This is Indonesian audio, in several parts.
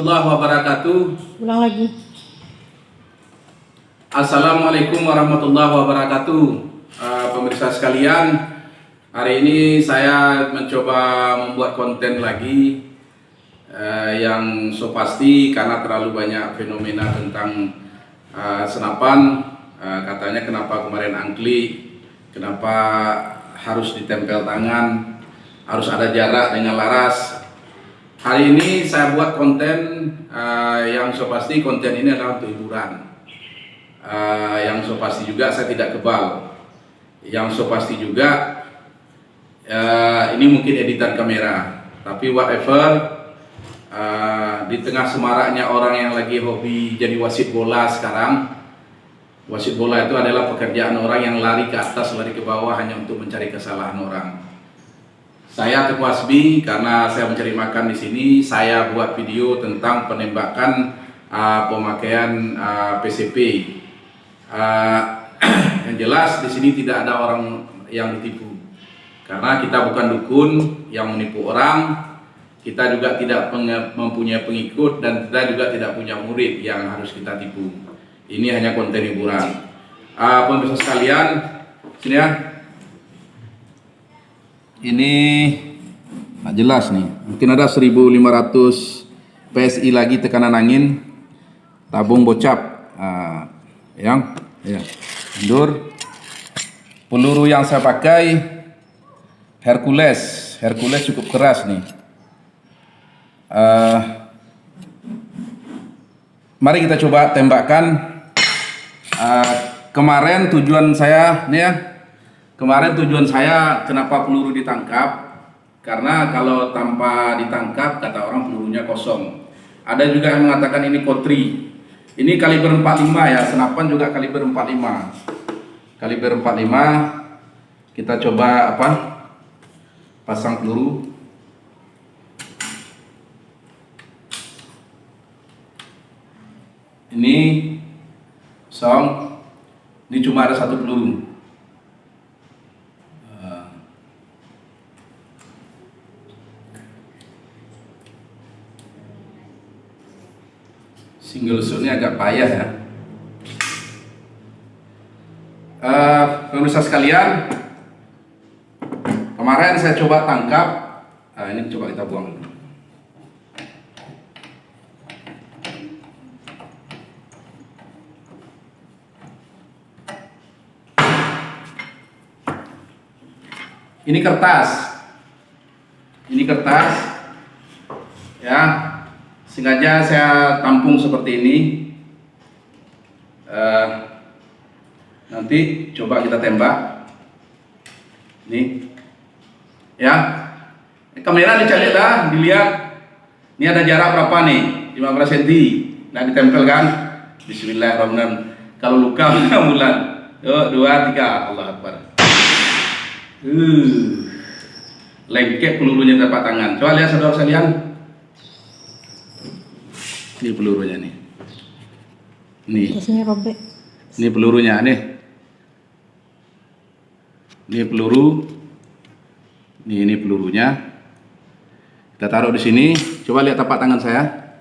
warahmatullahi wabarakatuh. Ulang lagi. Assalamualaikum warahmatullahi wabarakatuh. Pemirsa sekalian, hari ini saya mencoba membuat konten lagi yang so pasti karena terlalu banyak fenomena tentang senapan. Katanya kenapa kemarin angkli, kenapa harus ditempel tangan, harus ada jarak dengan laras. Hari ini saya buat konten yang so pasti konten ini adalah untuk hiburan. Yang so pasti juga saya tidak kebal. Yang so pasti juga ini mungkin editan kamera, tapi whatever. Di tengah semaraknya orang yang lagi hobi jadi wasit bola sekarang, wasit bola itu adalah pekerjaan orang yang lari ke atas, lari ke bawah hanya untuk mencari kesalahan orang. Saya Teguh Hasbi, karena saya mencari makan di sini, saya buat video tentang penembakan pemakaian PCP. Yang jelas di sini tidak ada orang yang ditipu, karena kita bukan dukun yang menipu orang. Kita juga tidak mempunyai pengikut dan kita juga tidak punya murid yang harus kita tipu. Ini hanya konten hiburan. Pemirsa sekalian, sini ya. Ini jelas nih, mungkin ada 1500 PSI lagi tekanan angin, tabung bocap, yang ya, mundur. Peluru yang saya pakai Hercules cukup keras nih. Mari kita coba tembakkan. Kemarin tujuan saya nih ya. Kemarin tujuan saya kenapa peluru ditangkap? Karena kalau tanpa ditangkap kata orang pelurunya kosong. Ada juga yang mengatakan ini kotri. Ini kaliber 45 ya, senapan juga kaliber 45. Kaliber 45. Kita coba pasang peluru. Ini song. Ini cuma ada satu peluru. Single shotnya agak payah ya. Pemirsa sekalian, kemarin saya coba tangkap. Ini coba kita buang dulu. Ini kertas. Ini kertas. Ya. Sengaja saya tampung seperti ini. Nanti coba kita tembak. Nih, ya. Kamera dicari lah, dilihat. Ini ada jarak berapa nih? 15 cm. Nah, ditempel kan? Bismillahirrahmanirrahim. Kalau luka mulan. 2, 3. Allah Akbar. Lengket pelurunya dapat tangan. Coba lihat saudara sekalian. Ini pelurunya nih. Nih. Robek. Ini pelurunya nih. Ini peluru. Ini pelurunya. Kita taruh di sini. Coba lihat tapak tangan saya.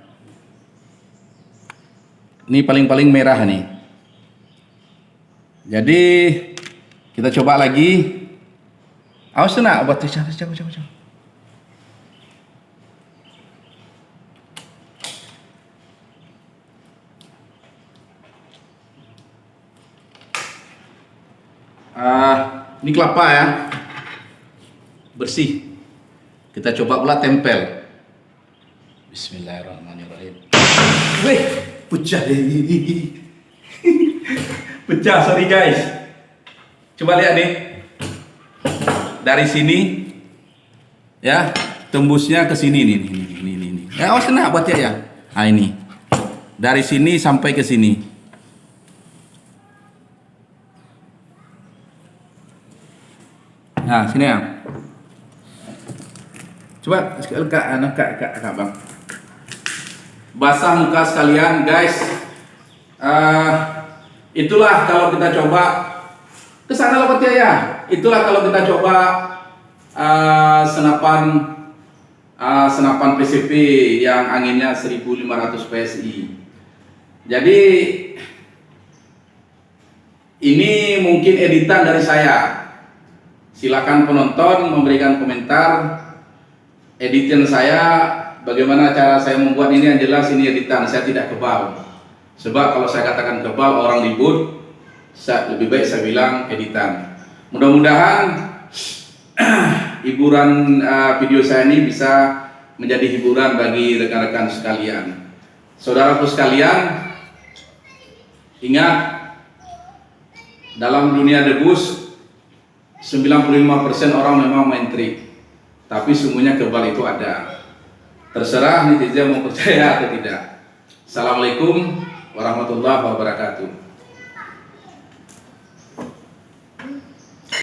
Ini paling merah nih. Jadi kita coba lagi. Awas nak buat coba. Ini kelapa ya, bersih. Kita coba pula tempel. Bismillahirrahmanirrahim. Wih, pecah deh. Pecah, sorry guys. Coba lihat nih. Dari sini, ya, tembusnya ke sini nih. Ya, awas kena buat ya. Nah ini, dari sini sampai ke sini. Nah, sini ya. Coba kak bang. Basah muka sekalian, guys. Itulah kalau kita coba kesana lewat ya. Itulah kalau kita coba senapan senapan PCP yang anginnya 1500 PSI. Jadi ini mungkin editan dari saya. Silakan penonton memberikan komentar editan saya, bagaimana cara saya membuat ini. Yang jelas ini editan, saya tidak kebal. Sebab kalau saya katakan kebal orang ribut, lebih baik saya bilang editan. Mudah-mudahan hiburan video saya ini bisa menjadi hiburan bagi rekan-rekan sekalian. Saudaraku sekalian, ingat, dalam dunia debus 95% orang memang main trik, tapi sungguhnya kebal itu ada. Terserah netizen mau percaya atau tidak. Assalamualaikum warahmatullahi wabarakatuh.